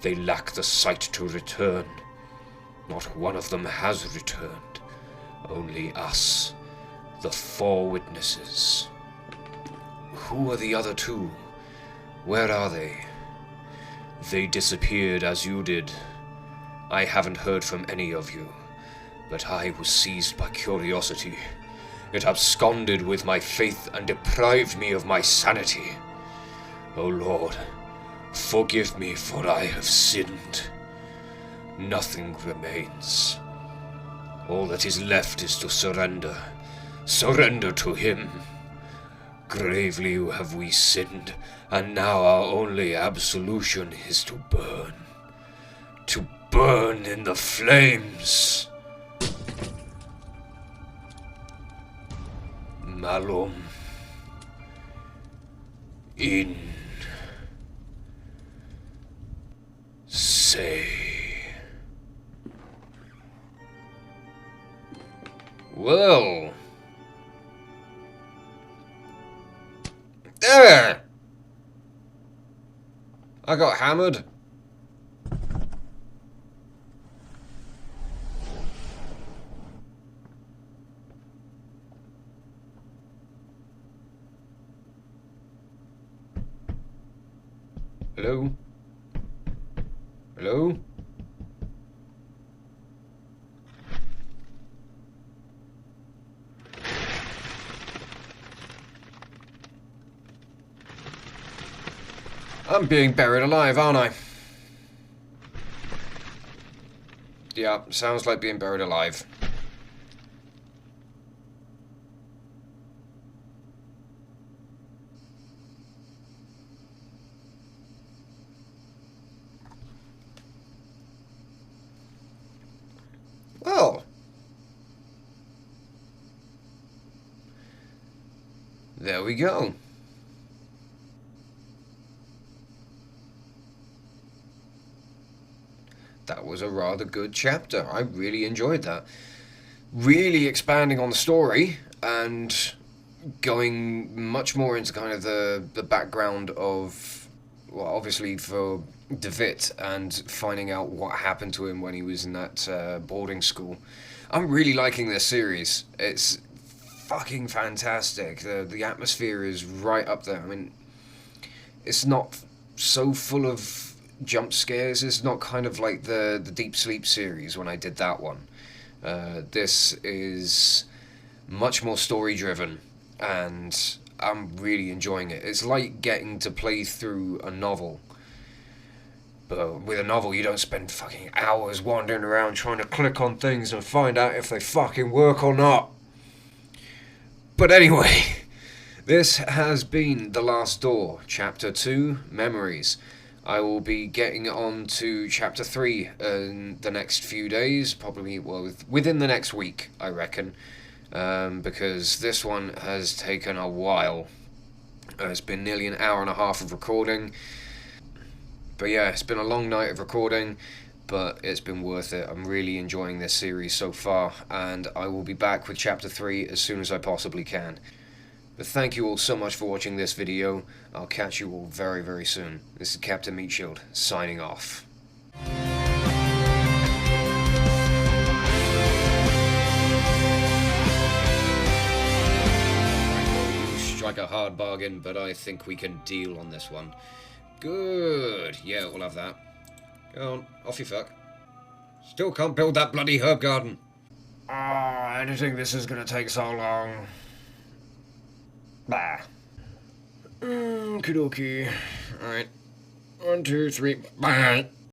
They lack the sight to return. Not one of them has returned. Only us, the 4 witnesses. Who are the other 2? Where are they? They disappeared as you did. I haven't heard from any of you, but I was seized by curiosity. It absconded with my faith and deprived me of my sanity. O Lord, forgive me, for I have sinned. Nothing remains. All that is left is to surrender. Surrender to him. Gravely have we sinned, and now our only absolution is to burn. To burn in the flames. Malum in se. Well. There! I got hammered. Hello? Hello? I'm being buried alive, aren't I? Yeah, sounds like being buried alive. Well. There we go. That was a rather good chapter. I really enjoyed that. Really expanding on the story and going much more into kind of the background of, well, obviously for DeVitt and finding out what happened to him when he was in that boarding school. I'm really liking this series. It's fucking fantastic. The atmosphere is right up there. I mean, it's not so full of jump scares. It's not kind of like the Deep Sleep series when I did that one. This is much more story driven, and I'm really enjoying it. It's like getting to play through a novel. But with a novel, you don't spend fucking hours wandering around trying to click on things and find out if they fucking work or not. But anyway, this has been The Last Door, Chapter 2, Memories. I will be getting on to Chapter 3 in the next few days, probably, well, within the next week, I reckon, because this one has taken a while. It's been nearly an hour and a half of recording. But yeah, it's been a long night of recording, but it's been worth it. I'm really enjoying this series so far, and I will be back with Chapter 3 as soon as I possibly can. But thank you all so much for watching this video. I'll catch you all very, very soon. This is Captain Meatshield, signing off. You strike a hard bargain, but I think we can deal on this one. Good. Yeah, we'll have that. Go on, off you fuck. Still can't build that bloody herb garden. I didn't think this is gonna take so long. Bah. Okie dokie. Alright. 1, 2, 3. Bye.